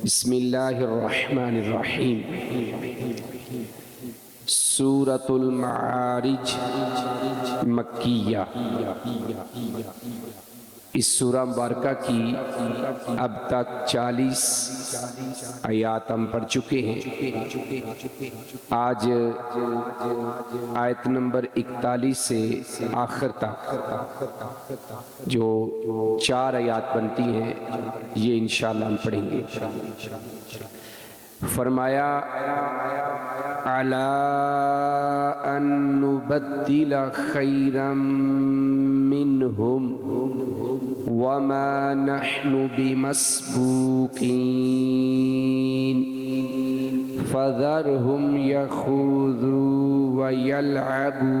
بسم اللہ الرحمن الرحیم۔ سورۃ المعارج مکیہ۔ اس سورہ مبارکہ کی اب تک 40 آیات ہم پڑھ چکے ہیں۔ آج آیت نمبر 41 سے آخر تک جو 4 آیات بنتی ہیں یہ انشاءاللہ ہم پڑھیں گے۔ فرمایا عَلَىٰ أَن نُبَدِّلَ خَيْرًا مِّنْهُمْ وَمَا نَحْنُ بِمَسْبُوقِينَ فَذَرْهُمْ يَخُوضُوا وَيَلْعَبُوا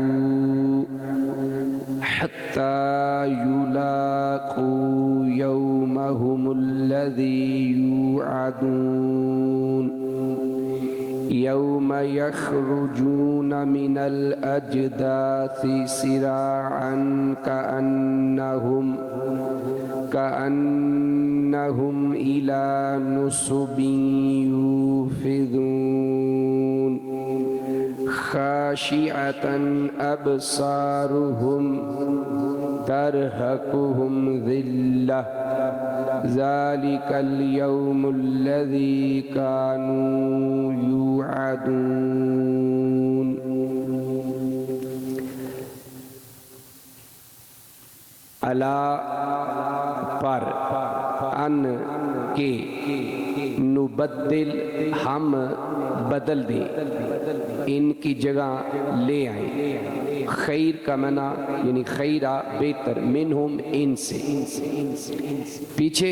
حَتَّى يُلَاقُوا يَوْمَهُمُ الَّذِي يُوعَدُونَ يوم يخرجون من الأجداث سراعا كأنهم إلى نصب يوفضون خاشعة أبصارهم ترهقهم ذلة ذلك اليوم الذي كانوا يوعدون۔ الا پر ان کے نبدل ہم بدل دیں، ان کی جگہ لے آئیں۔ خیر کا معنی یعنی خیرہ بہتر، منہم ان سے۔ پیچھے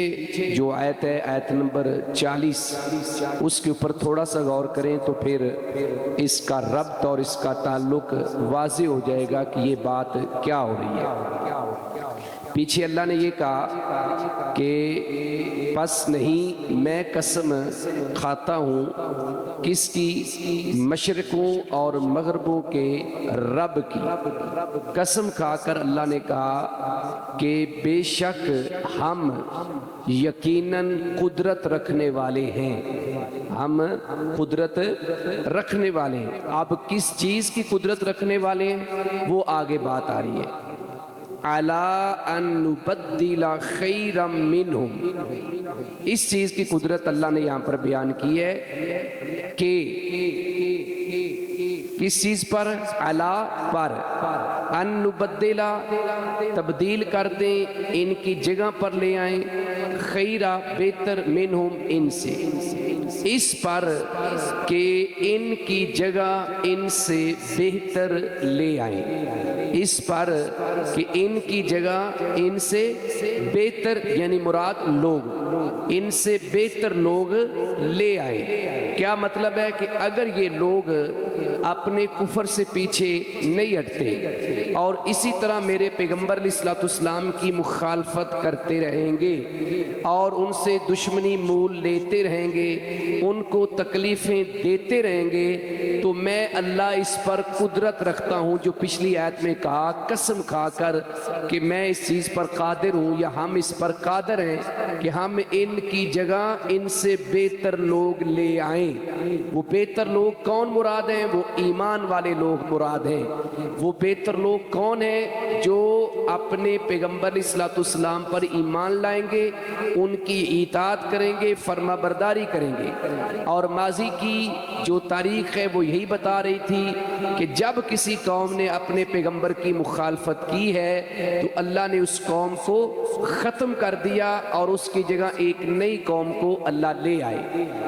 جو آیت ہے آیت نمبر 40 اس کے اوپر تھوڑا سا غور کریں تو پھر اس کا ربط اور اس کا تعلق واضح ہو جائے گا کہ یہ بات کیا ہو رہی ہے۔ پیچھے اللہ نے یہ کہا کہ پس نہیں میں قسم کھاتا ہوں کس کی؟ مشرقوں اور مغربوں کے رب کی۔ قسم کھا کر اللہ نے کہا کہ بے شک ہم یقیناً قدرت رکھنے والے ہیں، ہم قدرت رکھنے والے ہیں۔ اب کس چیز کی قدرت رکھنے والے ہیں وہ آگے بات آ رہی ہے۔ عَلَىٰ أَن نُبَدِّلَ خَيْرًا مِّنْهُمْ، اس چیز کی قدرت اللہ نے یہاں پر بیان کی ہے کہ کس چیز پر؟ عَلَىٰ پر، ان نبدل تبدیل کر دیں، ان کی جگہ پر لے آئیں، خیرہ بہتر، منہم ان سے، اس پر کہ ان کی جگہ ان سے بہتر لے آئیں، اس پر کہ ان کی جگہ ان سے بہتر یعنی مراد لوگ، ان سے بہتر لوگ لے آئیں۔ کیا مطلب ہے کہ اگر یہ لوگ اپنے کفر سے پیچھے نہیں ہٹتے اور اسی طرح میرے پیغمبر علیہ السلام کی مخالفت کرتے رہیں گے اور ان سے دشمنی مول لیتے رہیں گے، ان کو تکلیفیں دیتے رہیں گے، تو میں اللہ اس پر قدرت رکھتا ہوں جو پچھلی آیت میں کہا قسم کھا کر کہ میں اس چیز پر قادر ہوں یا ہم اس پر قادر ہیں کہ ہم ان کی جگہ ان سے بہتر لوگ لے آئیں۔ وہ بہتر لوگ کون مراد ہیں؟ وہ ایمان والے لوگ مراد ہیں۔ وہ بہتر لوگ کون ہیں؟ جو اپنے پیغمبر علیہ السلام پر ایمان لائیں گے، ان کی اطاعت کریں گے، فرما برداری کریں گے۔ اور ماضی کی جو تاریخ ہے وہ یہی بتا رہی تھی کہ جب کسی قوم نے اپنے پیغمبر کی مخالفت کی ہے تو اللہ نے اس قوم کو ختم کر دیا اور اس کی جگہ ایک نئی قوم کو اللہ لے آئے۔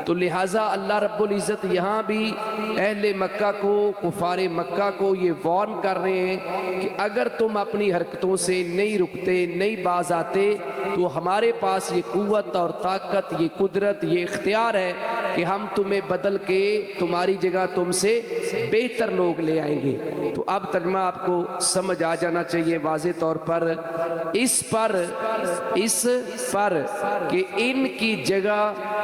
تو لہٰذا اللہ رب العزت یہاں بھی اہل مکہ کو، کفار مکہ کو یہ وارن کر رہے ہیں کہ اگر تم اپنی حرکتوں سے نہیں رکتے، نہیں باز آتے تو ہمارے پاس یہ قوت اور طاقت، یہ قدرت، یہ اختیار ہے کہ ہم تمہیں بدل کے تمہاری جگہ تم سے بہتر لوگ لے آئیں گے۔ تو اب ترجمہ آپ کو سمجھ آ جانا چاہیے واضح طور پر، اس پر کہ ان کی جگہ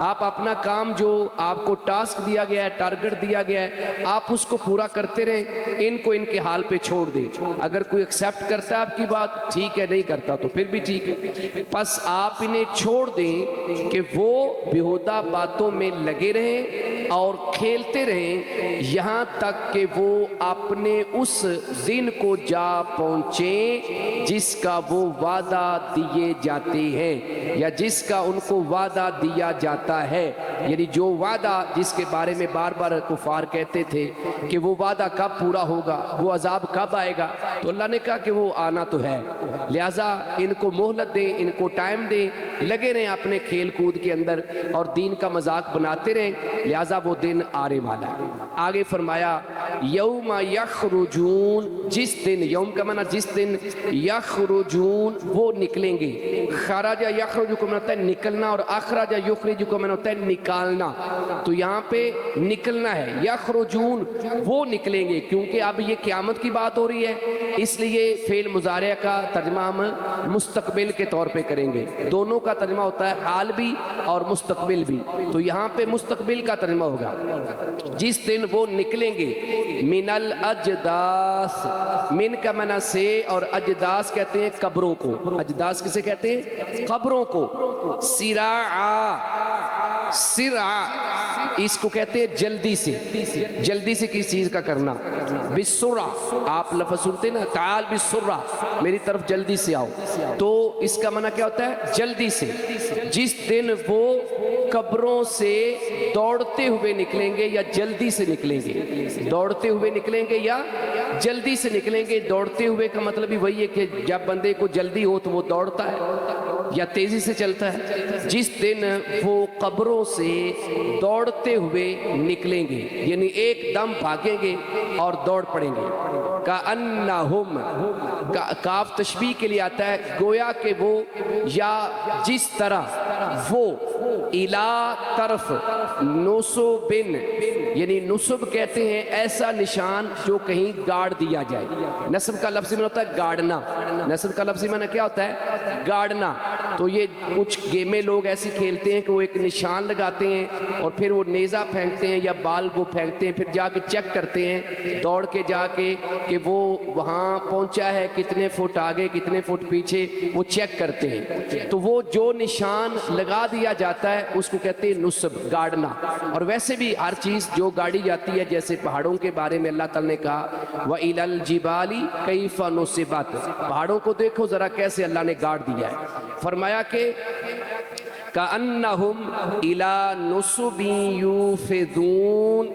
آپ اپنا کام جو آپ کو ٹاسک دیا گیا ہے، ٹارگٹ دیا گیا ہے، آپ اس کو پورا کرتے رہیں، ان کو ان کے حال پہ چھوڑ دیں۔ اگر کوئی ایکسیپٹ کرتا ہے آپ کی بات ٹھیک ہے، نہیں کرتا تو پھر بھی ٹھیک ہے، پس آپ انہیں چھوڑ دیں کہ وہ بیہودہ باتوں میں لگے رہیں اور کھیلتے رہیں یہاں تک کہ وہ اپنے اس دن کو جا پہنچیں جس کا وہ وعدہ دیے جاتے ہیں، یا جس کا ان کو وعدہ دیا جاتا ہے، یعنی جو وعدہ جس کے بارے میں بار بار کفار کہتے تھے کہ وہ وعدہ کب پورا ہوگا، وہ عذاب کب آئے گا، تو اللہ نے کہا کہ وہ آنا تو ہے، لہٰذا ان کو مہلت دیں، ان کو ٹائم دیں، لگے رہیں اپنے کھیل کود کے اندر اور دین کا مذاق بناتے رہیں، لہٰذا وہ دن آنے والا ہے۔ آگے فرمایا یوم یخرجون، جس دن، یوم کا معنی جس دن، یخرجون وہ نکلیں گے، خرج یخرج کو معنی ہوتا ہے نکلنا، اور اخرج یخرج کو معنی ہوتا ہے نکالنا، تو یہاں پہ نکلنا ہے، یخرجون وہ نکلیں گے، کیونکہ اب یہ قیامت کی بات ہو رہی ہے، اس لیے فعل مضارع کا ترجمہ ہم مستقبل کے طور پہ کریں گے، دونوں کا ترجمہ ہوتا ہے حال بھی اور مستقبل بھی، تو یہاں پہ مستقبل کا ترجمہ ہوگا، جس دن وہ نکلیں گے، من الاجداث، من کا معنی سے، اور اجداث کہتے ہیں قبروں کو، اجداث کسے کہتے ہیں؟ قبروں کو، سراعا، سرعا اس کو کہتے ہیں جلدی سے، جلدی سے کسی چیز کا کرنا، بسرعہ، آپ لفظ سنتے نا، تعال بسرعہ، میری طرف جلدی سے آؤ، تو اس کا معنی کیا ہوتا ہے؟ جلدی سے، جس دن وہ قبروں سے دوڑتے ہوئے نکلیں گے یا جلدی سے نکلیں گے، دوڑتے ہوئے نکلیں گے یا جلدی سے نکلیں گے، دوڑتے ہوئے کا مطلب ہی وہی ہے کہ جب بندے کو جلدی ہو تو وہ دوڑتا ہے یا تیزی سے چلتا ہے، جس دن وہ قبروں سے دوڑتے ہوئے نکلیں گے، یعنی ایک دم بھاگیں گے اور دوڑ پڑیں گے، کأنہم، کاف تشبیہ کے لیے آتا ہے، گویا کہ وہ، یا جس طرح وہ، الا طرف، نصبن، یعنی نصب کہتے ہیں ایسا نشان جو کہیں گاڑ دیا جائے، نصب کا لفظی معنی ہوتا ہے گاڑنا، نصب کا لفظی معنی کیا ہوتا ہے؟ گاڑنا، تو یہ کچھ گیمیں لوگ ایسی کھیلتے ہیں کہ وہ ایک نشان لگاتے ہیں اور پھر وہ نیزہ پھینکتے ہیں یا بال کو پھینکتے ہیں، پھر جا کے چیک کرتے ہیں دوڑ کے جا کے کہ وہ وہاں پہنچا ہے کتنے فٹ آگے کتنے فٹ پیچھے، وہ چیک کرتے ہیں، تو وہ جو نشان لگا دیا جاتا ہے اس کو کہتے ہیں نصب، گاڑنا، اور ویسے بھی ہر چیز جو گاڑی جاتی ہے، جیسے پہاڑوں کے بارے میں اللہ تعالیٰ نے کہا وَإِلَى الْجِبَالِ كَيْفَ نُصِبَتْ، پہاڑوں کو دیکھو ذرا کیسے اللہ نے گاڑ دیا ہے، فرمایا کہ کأنہم الی نصب یوفضون،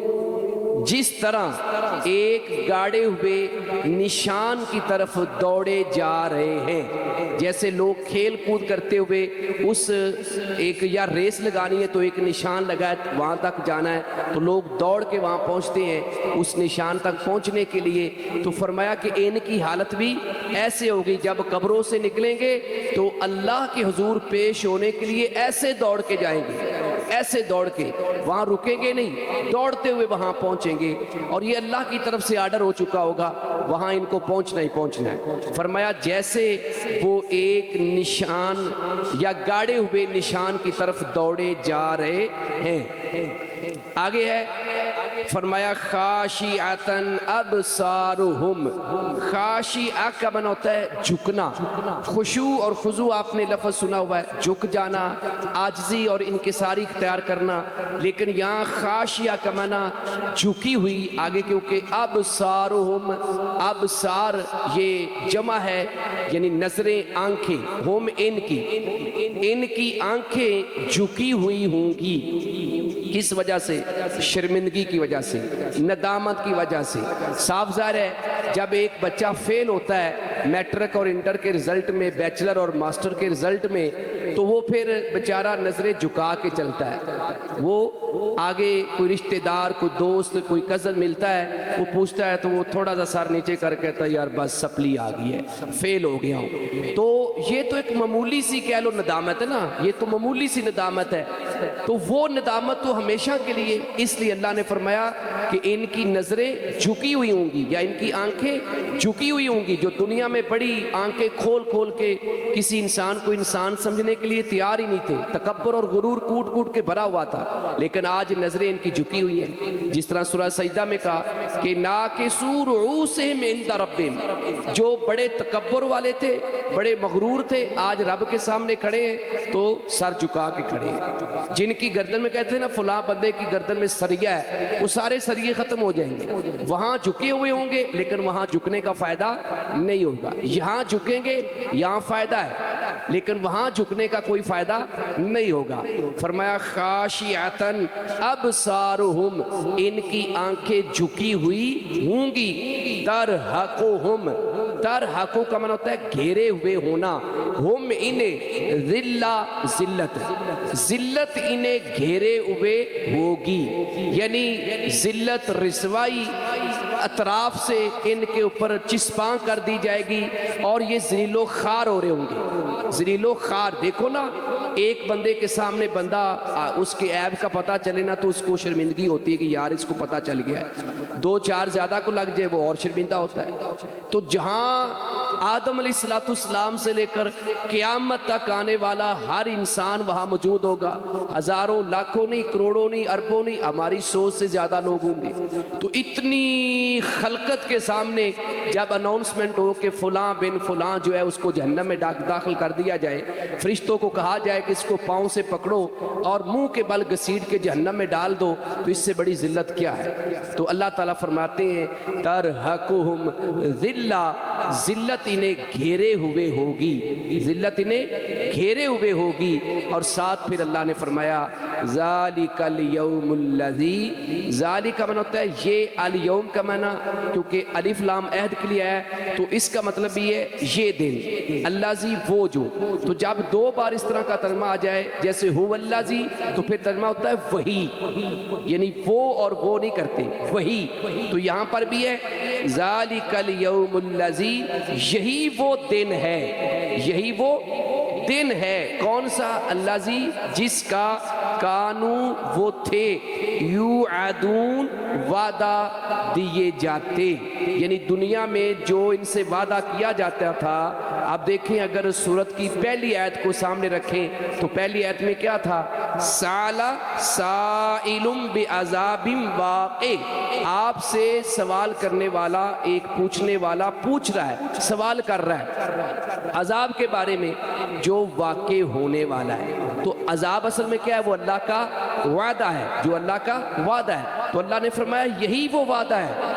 جس طرح ایک گاڑے ہوئے نشان کی طرف دوڑے جا رہے ہیں، جیسے لوگ کھیل کود کرتے ہوئے اس ایک یا ریس لگانی ہے تو ایک نشان لگا ہے وہاں تک جانا ہے تو لوگ دوڑ کے وہاں پہنچتے ہیں اس نشان تک پہنچنے کے لیے، تو فرمایا کہ ان کی حالت بھی ایسے ہوگی، جب قبروں سے نکلیں گے تو اللہ کے حضور پیش ہونے کے لیے ایسے دوڑ کے جائیں گے، ایسے دوڑ کے، وہاں رکیں گے نہیں، دوڑتے ہوئے وہاں پہنچیں گے، اور یہ اللہ کی طرف سے آرڈر ہو چکا ہوگا وہاں ان کو پہنچنا ہی پہنچنا ہے۔ فرمایا جیسے وہ ایک نشان یا گاڑے ہوئے نشان کی طرف دوڑے جا رہے ہیں۔ آگے ہے فرمایا خاشعتن ابصارہم، خاشعہ کا معنی ہوتا ہے جھکنا، خشوع اور خضوع آپ نے لفظ سنا ہوا ہے، جھک جانا، عاجزی اور انکساری اختیار کرنا، لیکن یہاں خاشعہ کا معنی جھکی ہوئی، آگے کیونکہ ابصارہم، ابصار یہ جمع ہے یعنی نظریں، آنکھیں، ہم ان کی آنکھیں جھکی ہوئی ہوں گی، کس وجہ سے؟ شرمندگی کی وجہ سے، ندامت کی وجہ سے۔ صاف ظاہر ہے جب ایک بچہ فیل ہوتا ہے میٹرک اور انٹر کے رزلٹ میں، بیچلر اور ماسٹر کے رزلٹ میں، تو وہ پھر بیچارہ نظریں جھکا کے چلتا ہے، وہ آگے کوئی رشتہ دار، کوئی دوست، کوئی کزن ملتا ہے، وہ پوچھتا ہے تو وہ تھوڑا سا سر نیچے کر کہتا ہے یار بس سپلی آ گئی ہے، فیل ہو گیا ہوں، تو یہ تو ایک معمولی سی کہہ لو ندامت ہے نا، یہ تو معمولی سی ندامت ہے، تو وہ ندامت تو ہمیشہ کے لیے اس لیے اللہ نے فرمایا کہ ان کی نظریں جھکی ہوئی ہوں گی یا ان کی آنکھیں جھکی ہوئی ہوں گی. جو دنیا میں بڑی آنکھیں کھول کھول کے کسی انسان کو انسان سمجھنے کے لیے تیار ہی نہیں تھے, تکبر اور غرور کوٹ کوٹ کے بھرا ہوا تھا, لیکن آج نظریں ان کی جھکی ہوئی ہیں. جس طرح سورہ سجدہ میں کہا کہ ناکسوا رؤوسہم عند ربہم, جو بڑے تکبر والے تھے, بڑے مغرور تھے, آج رب کے سامنے کھڑے ہیں تو سر جھکا کے کھڑے ہیں. جن کی گردن میں کہتے ہیں نا فلاں بندے کی گردن میں سریہ ہے, وہ سارے سریے ختم ہو جائیں گے. وہاں جھکے ہوئے ہوں گے لیکن وہاں جھکنے کا فائدہ نہیں ہوگا. یہاں جھکیں گے یہاں فائدہ ہے لیکن وہاں جھکنے کا کوئی فائدہ نہیں ہوگا. فرمایا خاشعۃ ابصارہم, ان کی آنکھیں جھکی ہوئی ہوں گی. ترہقہم, ترہقو کا معنی ہوتا ہے گھیرے ہوئے ہونا, ہم انہیں ذلہ, ذلت, ذلت انہیں گھیرے ہوئے ہوگی, یعنی ذلت رسوائی اطراف سے ان کے اوپر چسپاں کر دی جائے گی اور یہ ذلیل و خوار ہو رہے ہوں گے. ذلیل و خوار, دیکھو نا ایک بندے کے سامنے بندہ اس کے عیب کا پتہ چلے نا تو اس کو شرمندگی ہوتی ہے کہ یار اس کو پتہ چل گیا ہے, دو چار زیادہ کو لگ جائے وہ اور شرمندہ ہوتا ہے. تو جہاں آدم علیہ السلام سے لے کر قیامت تک آنے والا ہر انسان وہاں موجود ہوگا, ہزاروں لاکھوں نہیں, کروڑوں نہیں, اربوں نہیں, ہماری سوچ سے زیادہ لوگ ہوں گے. تو اتنی خلقت کے سامنے جب اناؤنسمنٹ ہو کہ فلاں بن فلاں جو ہے اس کو جہنم میں داخل کر دیا جائے, فرشتوں کو کہا جائے کہ اس کو پاؤں سے پکڑو اور منہ کے بل گھسیٹ کے جہنم میں ڈال دو, تو اس سے بڑی ذلت کیا ہے. تو اللہ تعالیٰ فرماتے ہیں ترہقہم ذلہ, ذلت انہیں گھیرے ہوئے ہوگی, ذلت انہیں گھیرے ہوئے ہوگی. اور ساتھ پھر اللہ نے فرمایا ذالک الیوم الذی, ذالک کا معنی ہوتا ہے یہ, الیوم کا معنی کیونکہ الف لام عہد کے لیے ہے تو اس کا مطلب بھی ہے یہ دن, الذی وہ جو. تو جب دو بار اس طرح کا ترجمہ آ جائے جیسے هو الذی تو پھر ترجمہ ہوتا ہے وہی, یعنی وہ اور وہ نہیں کرتے, وہی. تو یہاں پر بھی ہے ذالک الیوم الذی, یہی وہ دن ہے, یہی وہ دن ہے. کون سا؟ الذی, جس کا کانو وہ تھے, یوعدون وعدہ دیے جاتے, یعنی دنیا میں جو ان سے وعدہ کیا جاتا تھا. آپ دیکھیں اگر سورت کی پہلی آیت کو سامنے رکھیں تو پہلی آیت میں کیا تھا؟ سأل سائل بعذاب واقع, آپ سے سوال کرنے والا, ایک پوچھنے والا پوچھ رہا ہے, سوال کر رہا ہے عذاب کے بارے میں جو واقع ہونے والا ہے. تو عذاب اصل میں کیا ہے؟ وہ اللہ کا وعدہ ہے, جو اللہ کا وعدہ ہے. تو اللہ نے فرمایا یہی وہ وعدہ ہے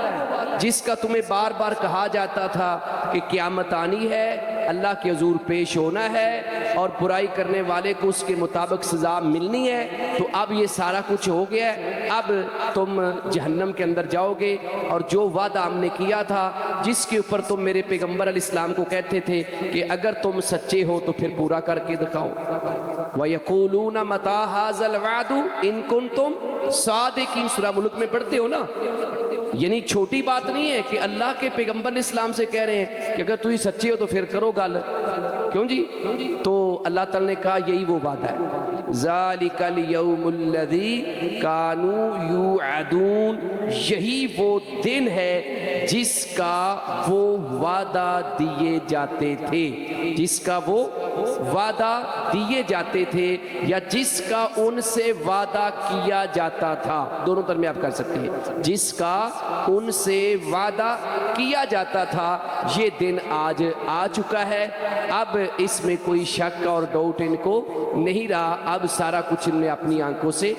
جس کا تمہیں بار بار کہا جاتا تھا کہ قیامت آنی ہے, اللہ کے حضور پیش ہونا ہے اور برائی کرنے والے کو اس کے مطابق سزا ملنی ہے. تو اب یہ سارا کچھ ہو گیا ہے, اب تم جہنم کے اندر جاؤ گے اور جو وعدہ ہم نے کیا تھا, جس کے اوپر تم میرے پیغمبر علیہ السلام کو کہتے تھے کہ اگر تم سچے ہو تو پھر پورا کر کے دکھاؤ. وَيَقُولُونَ مَتَى هَذَا الْوَعْدُ إِن كُنتُمْ صَادِقِينَ, سورہ ملک میں پڑھتے ہو نا. یعنی چھوٹی بات نہیں ہے کہ اللہ کے پیغمبر علیہ السلام سے کہہ رہے ہیں کہ اگر تم سچے ہو تو پھر کرو گل, کیوں جی؟ تو اللہ تعالیٰ نے کہا یہی وہ وعدہ ہے. ذالک الیوم الذی کانوا یوعدون, یہی وہ دن ہے جس کا وہ وعدہ دیے جاتے تھے, جس کا وہ وعدہ دیے جاتے تھے یا جس کا ان سے وعدہ کیا جاتا تھا. دونوں ترجمے آپ کر سکتے ہیں, جس کا ان سے وعدہ کیا جاتا تھا. یہ دن آج آ چکا ہے, اب اس میں کوئی شک اور ڈاؤٹ ان کو نہیں رہا, اب سارا کچھ ان نے اپنی آنکھوں سے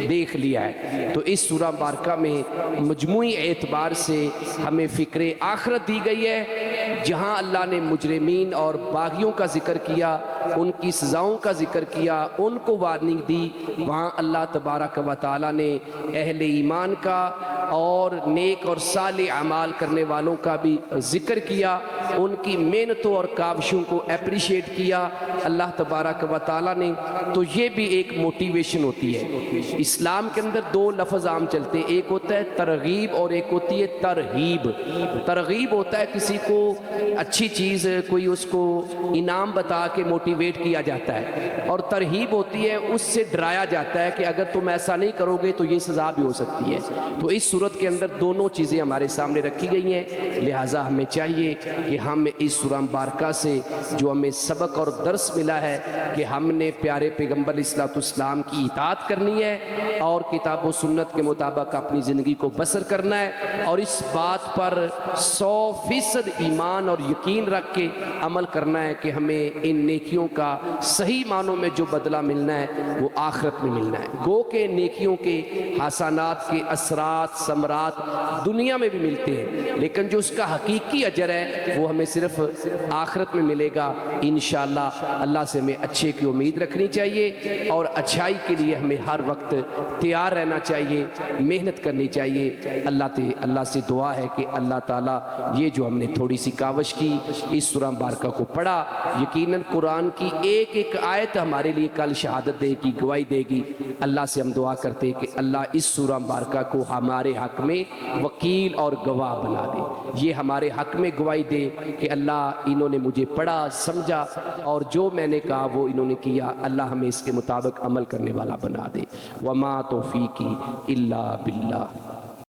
دیکھ لیا ہے. تو اس سورہ مبارکہ میں مجموعی اعتبار سے ہمیں فکر آخرت دی گئی ہے. جہاں اللہ نے مجرمین اور باغیوں کا ذکر کیا, ان کی سزاؤں کا ذکر کیا, ان کو وارننگ دی, وہاں اللہ تبارک و تعالیٰ نے اہل ایمان کا اور نیک اور صالح اعمال کرنے والوں کا بھی ذکر کیا, ان کی محنتوں اور کاوشوں کو اپریشیٹ کیا اللہ تبارک و تعالیٰ نے. تو یہ بھی ایک موٹیویشن ہوتی ہے. اسلام کے اندر دو لفظ عام چلتے ہیں, ایک ہوتا ہے ترغیب اور ایک ہوتی ہے ترہیب. ترغیب ہوتا ہے کسی کو اچھی چیز, کوئی اس کو انعام بتا کے کے موٹیویٹ کیا جاتا ہے اور ترہیب ہوتی ہے، اس سے ڈرایا جاتا ہے کہ اگر تم ایسا نہیں کرو گے تو یہ سزا بھی ہو سکتی ہے۔ تو اس صورت کے اندر دونوں چیزیں ہمارے سامنے رکھی گئی ہیں، لہٰذا ہمیں چاہیے کہ ہم اس سورہ مبارکہ سے جو ہمیں سبق اور درس ملا ہے کہ ہم نے پیارے پیغمبر علیہ السلام کی اطاعت کرنی ہے اور کتاب و سنت کے مطابق اپنی زندگی کو بسر کرنا ہے، اور اس بات پر 100% ایمان اور یقین رکھ کے عمل کرنا ہے کہ ہمیں ان نیکیوں کا صحیح معنوں میں جو بدلہ ملنا ہے وہ آخرت میں ملنا ہے۔ گو کہ نیکیوں کے حسنات کے اثرات ثمرات دنیا میں بھی ملتے ہیں، لیکن جو اس کا حقیقی اجر ہے وہ ہمیں صرف آخرت میں ملے گا انشاءاللہ۔ اللہ سے ہمیں اچھے کی امید رکھنی چاہیے اور اچھائی کے لیے ہمیں ہر وقت تیار رہنا چاہیے، محنت کرنی چاہیے۔ اللہ سے دعا ہے کہ اللہ تعالیٰ یہ جو ہم نے تھوڑی سی کاوش کی، اس سورہ مبارکہ کو پڑھا، یقیناً قرآن کی ایک ایک آیت ہمارے لیے کل شہادت دے گی، گواہی دے گی۔ اللہ سے ہم دعا کرتے ہیں کہ اللہ اس سورہ مبارکہ کو ہمارے حق میں وکیل اور گواہ بنا دے، یہ ہمارے حق میں گواہی دے کہ اللہ انہوں نے مجھے پڑھا سمجھا اور جو میں نے کہا وہ انہوں نے کیا، اللہ ہمیں اس کے مطابق عمل کرنے والا بنا دے۔ وما توفیقی الا باللہ۔